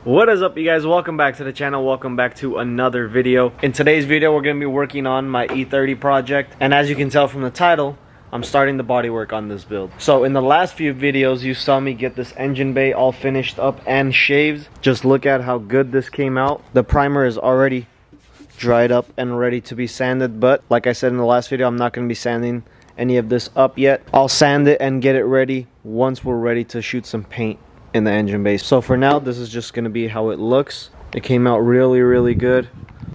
What is up, you guys? Welcome back to the channel. Welcome back to another video. In today's video, we're going to be working on my E30 project. And as you can tell from the title, I'm starting the bodywork on this build. So in the last few videos, you saw me get this engine bay all finished up and shaved. Just look at how good this came out. The primer is already dried up and ready to be sanded. But like I said in the last video, I'm not going to be sanding any of this up yet. I'll sand it and get it ready once we're ready to shoot some paint in the engine bay. So for now, this is just going to be how it looks. It came out really good.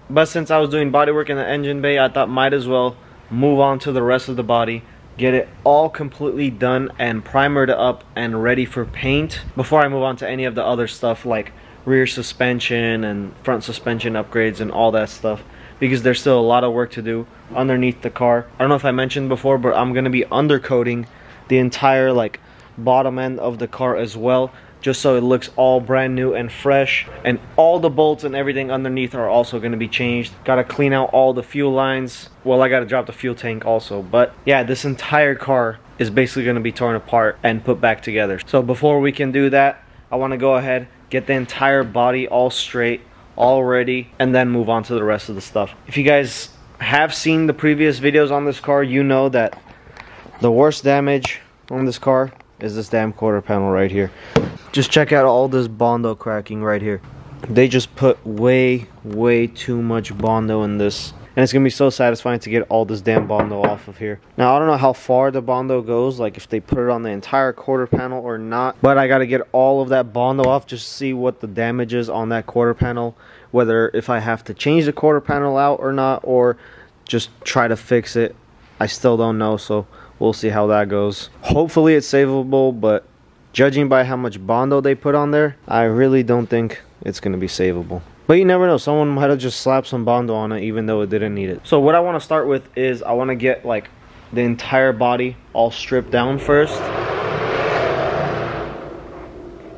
But since I was doing bodywork in the engine bay, I thought might as well move on to the rest of the body, get it all completely done and primered up and ready for paint before I move on to any of the other stuff like rear suspension and front suspension upgrades and all that stuff, because there's still a lot of work to do underneath the car. I don't know if I mentioned before, but I'm going to be undercoating the entire like bottom end of the car as well, just so it looks all brand new and fresh. And all the bolts and everything underneath are also going to be changed. Gotta clean out all the fuel lines. Well, I gotta drop the fuel tank also. But yeah, this entire car is basically going to be torn apart and put back together. So before we can do that, I want to go ahead, get the entire body all straight, all ready, and then move on to the rest of the stuff. If you guys have seen the previous videos on this car, you know that the worst damage on this car is this damn quarter panel right here. Just check out all this Bondo cracking right here. They just put way too much Bondo in this, and it's gonna be so satisfying to get all this damn Bondo off of here. Now I don't know how far the Bondo goes, like if they put it on the entire quarter panel or not, but I gotta get all of that Bondo off just to see what the damage is on that quarter panel, whether if I have to change the quarter panel out or not, or just try to fix it. I still don't know, so we'll see how that goes. Hopefully it's savable, but judging by how much Bondo they put on there, I really don't think it's going to be savable. But you never know, someone might have just slapped some Bondo on it even though it didn't need it. So what I want to start with is I want to get like the entire body all stripped down first.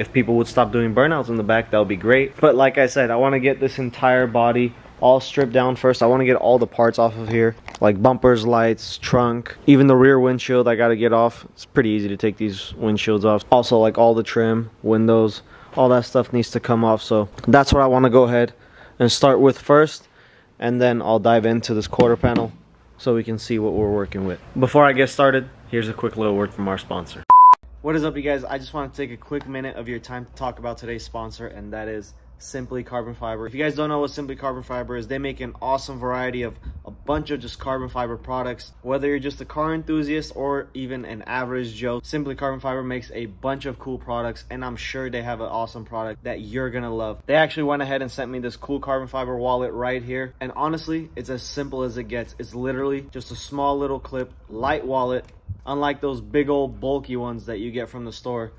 If people would stop doing burnouts in the back, that would be great. But like I said, I want to get this entire body all stripped down first. I want to get all the parts off of here, like bumpers, lights, trunk, even the rear windshield I got to get off. It's pretty easy to take these windshields off. Also like all the trim, windows, all that stuff needs to come off. So that's what I want to go ahead and start with first, and then I'll dive into this quarter panel so we can see what we're working with. Before I get started, here's a quick little word from our sponsor. What is up, you guys? I just want to take a quick minute of your time to talk about today's sponsor, and that is Simply Carbon Fiber. If you guys don't know what Simply Carbon Fiber is, they make an awesome variety of a bunch of just carbon fiber products. Whether you're just a car enthusiast or even an average Joe, Simply Carbon Fiber makes a bunch of cool products, and I'm sure they have an awesome product that you're gonna love. They actually went ahead and sent me this cool carbon fiber wallet right here, and honestly, it's as simple as it gets. It's literally just a small little clip, light wallet. Unlike those big old bulky ones that you get from the store,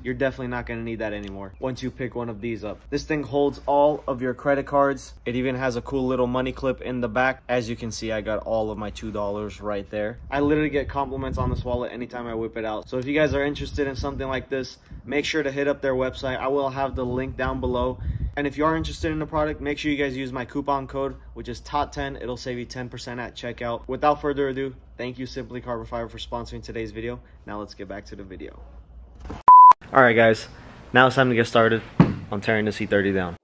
you're definitely not going to need that anymore once you pick one of these up. This thing holds all of your credit cards. It even has a cool little money clip in the back. As you can see, I got all of my $2 right there. I literally get compliments on this wallet anytime I whip it out. So if you guys are interested in something like this, make sure to hit up their website. I will have the link down below. And if you are interested in the product, make sure you guys use my coupon code, which is TOT10. It'll save you 10% at checkout. Without further ado, thank you Simply Carbon Fiber for sponsoring today's video. Now let's get back to the video. Alright guys, now it's time to get started on tearing this E30 down.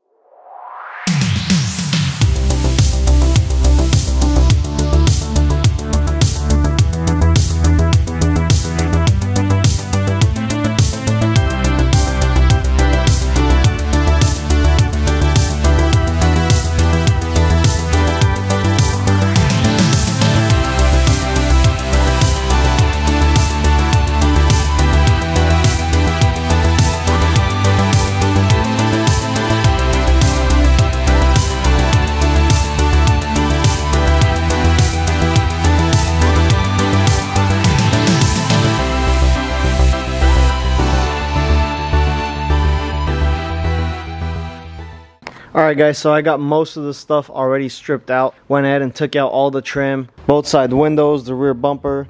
Alright guys, so I got most of the stuff already stripped out. Went ahead and took out all the trim, both side windows, the rear bumper,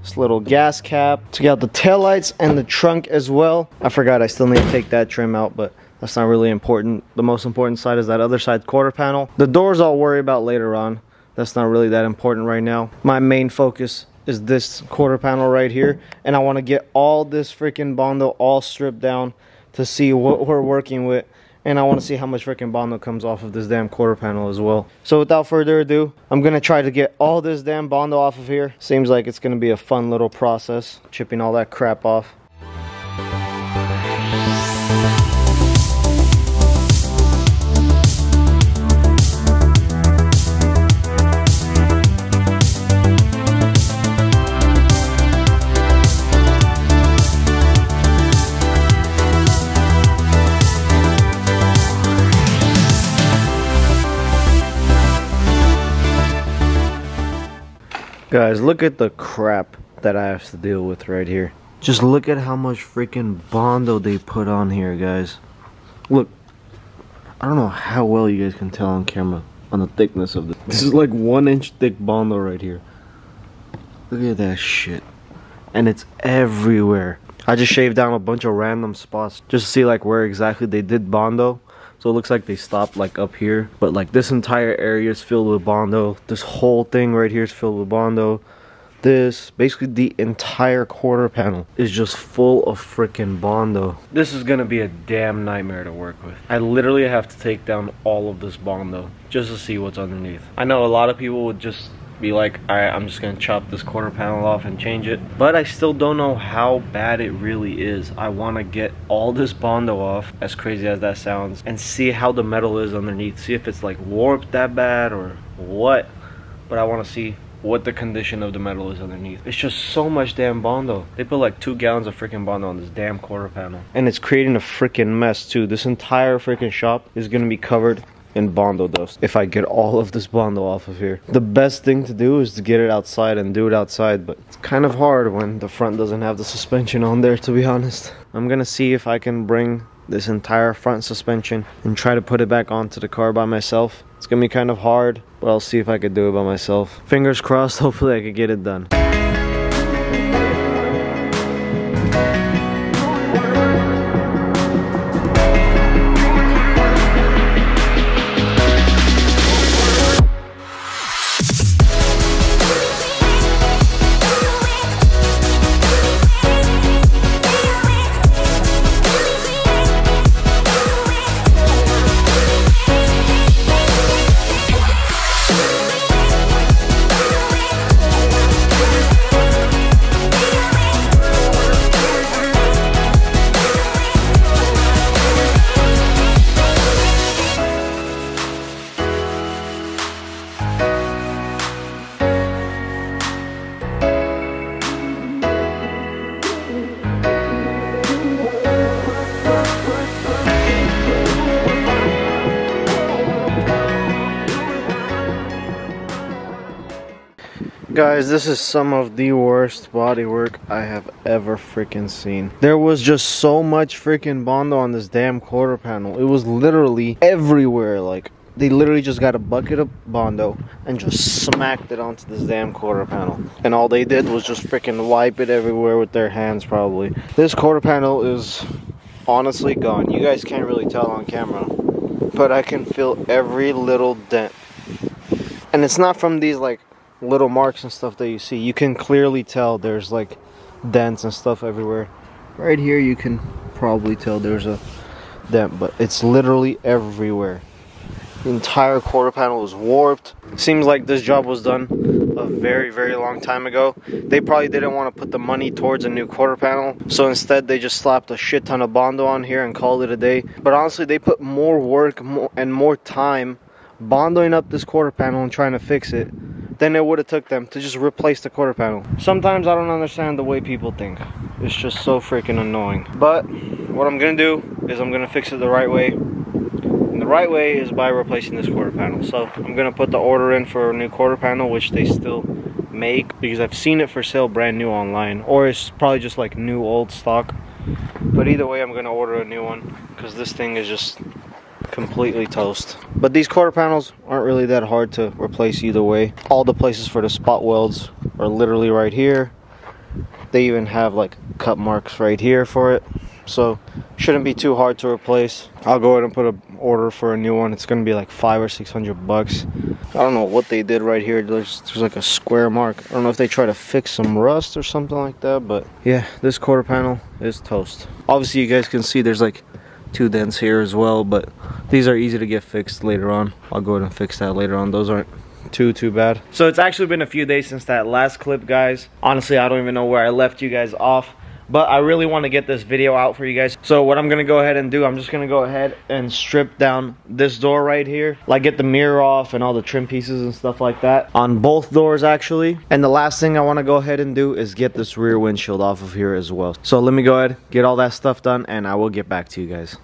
this little gas cap. Took out the taillights and the trunk as well. I forgot I still need to take that trim out, but that's not really important. The most important side is that other side quarter panel. The doors I'll worry about later on. That's not really that important right now. My main focus is this quarter panel right here, and I want to get all this freaking Bondo all stripped down to see what we're working with And I want to see how much freaking Bondo comes off of this damn quarter panel as well. So without further ado, I'm going to try to get all this damn Bondo off of here. Seems like it's going to be a fun little process, chipping all that crap off. Guys, look at the crap that I have to deal with right here. Just look at how much freaking Bondo they put on here, guys. Look, I don't know how well you guys can tell on camera on the thickness of this. This is like 1 inch thick Bondo right here. Look at that shit. And it's everywhere. I just shaved down a bunch of random spots just to see like where exactly they did Bondo. So it looks like they stopped like up here, but like this entire area is filled with Bondo. This whole thing right here is filled with Bondo. This, basically the entire quarter panel is just full of freaking Bondo. This is gonna be a damn nightmare to work with. I literally have to take down all of this Bondo just to see what's underneath. I know a lot of people would just be like, alright, I'm just gonna chop this quarter panel off and change it, but I still don't know how bad it really is. I want to get all this Bondo off, as crazy as that sounds, and see how the metal is underneath, see if it's like warped that bad or what. But I want to see what the condition of the metal is underneath. It's just so much damn Bondo. They put like 2 gallons of freaking Bondo on this damn quarter panel, and it's creating a freaking mess too. This entire freaking shop is gonna be covered in Bondo dust if I get all of this Bondo off of here. The best thing to do is to get it outside and do it outside, but it's kind of hard when the front doesn't have the suspension on there, to be honest. I'm gonna see if I can bring this entire front suspension and try to put it back onto the car by myself. It's gonna be kind of hard, but I'll see if I could do it by myself. Fingers crossed, hopefully I could get it done. Guys, this is some of the worst bodywork I have ever freaking seen. There was just so much freaking Bondo on this damn quarter panel. It was literally everywhere. Like, they literally just got a bucket of Bondo and just smacked it onto this damn quarter panel. And all they did was just freaking wipe it everywhere with their hands, probably. This quarter panel is honestly gone. You guys can't really tell on camera, but I can feel every little dent. And it's not from these like little marks and stuff that you see. You can clearly tell there's like dents and stuff everywhere. Right here you can probably tell there's a dent, but it's literally everywhere. The entire quarter panel is warped. Seems like this job was done a very long time ago. They probably didn't want to put the money towards a new quarter panel, so instead they just slapped a shit ton of Bondo on here and called it a day. But honestly, they put more work and more time bondoing up this quarter panel and trying to fix it than it would have took them to just replace the quarter panel. Sometimes I don't understand the way people think. It's just so freaking annoying. But what I'm gonna do is I'm gonna fix it the right way. And the right way is by replacing this quarter panel. So I'm gonna put the order in for a new quarter panel, which they still make, because I've seen it for sale brand new online, or it's probably just like new old stock. But either way, I'm gonna order a new one because this thing is just completely toast. But these quarter panels aren't really that hard to replace either way. All the places for the spot welds are literally right here. They even have like cut marks right here for it, so shouldn't be too hard to replace. I'll go ahead and put an order for a new one. It's gonna be like $500 or $600. I don't know what they did right here. There's like a square mark. I don't know if they try to fix some rust or something like that, but yeah, this quarter panel is toast. Obviously you guys can see there's like 2 dents here as well, but these are easy to get fixed later on. I'll go ahead and fix that later on. Those aren't too bad. So it's actually been a few days since that last clip, guys. Honestly, I don't even know where I left you guys off, but I really want to get this video out for you guys. So what I'm gonna go ahead and do, I'm just gonna go ahead and strip down this door right here, like get the mirror off and all the trim pieces and stuff like that on both doors actually. And the last thing I want to go ahead and do is get this rear windshield off of here as well. So let me go ahead, get all that stuff done, and I will get back to you guys.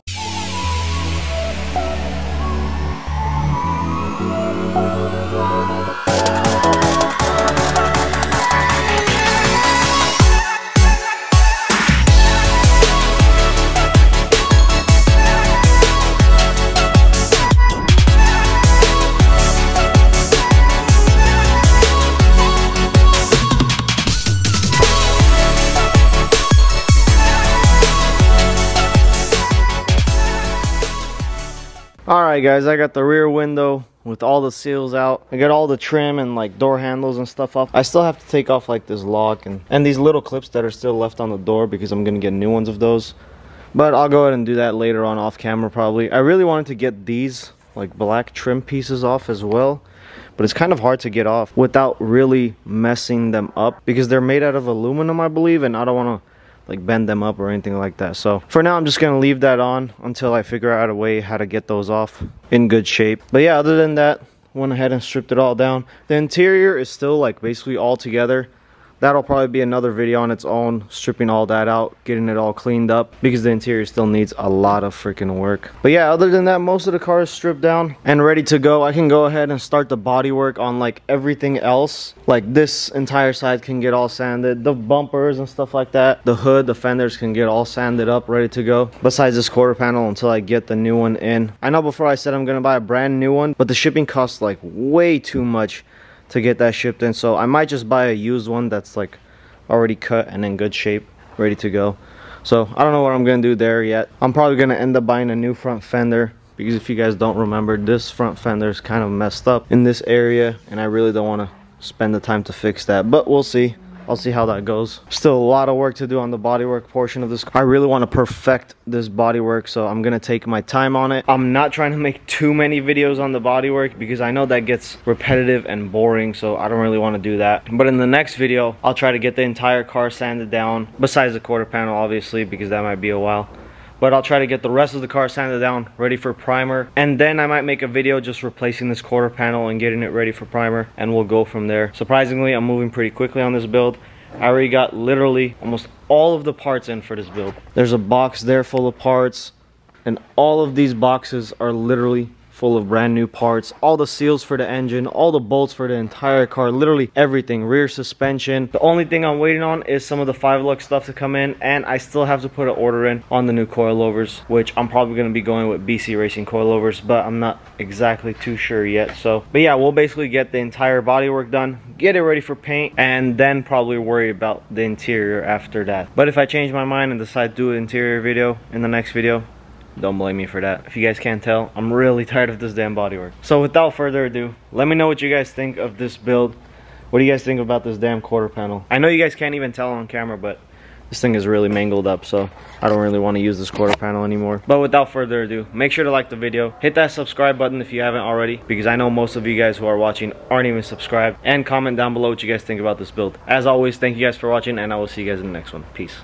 Alright guys, I got the rear window with all the seals out. I got all the trim and like door handles and stuff off. I still have to take off like this lock and these little clips that are still left on the door because I'm gonna get new ones of those. But I'll go ahead and do that later on off camera probably. I really wanted to get these like black trim pieces off as well, but it's kind of hard to get off without really messing them up because they're made out of aluminum, I believe, and I don't want to like bend them up or anything like that. So for now I'm just gonna leave that on until I figure out a way how to get those off in good shape. But yeah, other than that, went ahead and stripped it all down. The interior is still like basically all together. That'll probably be another video on its own, stripping all that out, getting it all cleaned up, because the interior still needs a lot of freaking work. But yeah, other than that, most of the car is stripped down and ready to go. I can go ahead and start the body work on like everything else. Like this entire side can get all sanded, the bumpers and stuff like that, the hood, the fenders can get all sanded up, ready to go, besides this quarter panel until I get the new one in. I know before I said I'm gonna buy a brand new one, but the shipping costs like way too much to get that shipped in, so I might just buy a used one that's like already cut and in good shape, ready to go. So I don't know what I'm gonna do there yet. I'm probably gonna end up buying a new front fender, because if you guys don't remember, this front fender is kind of messed up in this area and I really don't want to spend the time to fix that, but we'll see. I'll see how that goes. Still a lot of work to do on the bodywork portion of this car. I really want to perfect this bodywork, so I'm gonna take my time on it. I'm not trying to make too many videos on the bodywork because I know that gets repetitive and boring, so I don't really want to do that. But in the next video, I'll try to get the entire car sanded down, besides the quarter panel obviously, because that might be a while. But I'll try to get the rest of the car sanded down, ready for primer, and then I might make a video just replacing this quarter panel and getting it ready for primer, and we'll go from there. Surprisingly, I'm moving pretty quickly on this build. I already got literally almost all of the parts in for this build. There's a box there full of parts, and all of these boxes are literally full of brand new parts. All the seals for the engine, all the bolts for the entire car, literally everything. Rear suspension. The only thing I'm waiting on is some of the 5-lux stuff to come in, and I still have to put an order in on the new coilovers, which I'm probably going to be going with BC Racing coilovers, but I'm not exactly too sure yet. So, but yeah, we'll basically get the entire bodywork done, get it ready for paint, and then probably worry about the interior after that. But if I change my mind and decide to do an interior video in the next video, don't blame me for that. If you guys can't tell, I'm really tired of this damn bodywork. So without further ado, let me know what you guys think of this build. What do you guys think about this damn quarter panel? I know you guys can't even tell on camera, but this thing is really mangled up, so I don't really want to use this quarter panel anymore. But without further ado, make sure to like the video, hit that subscribe button if you haven't already, because I know most of you guys who are watching aren't even subscribed, and comment down below what you guys think about this build. As always, thank you guys for watching, and I will see you guys in the next one. Peace.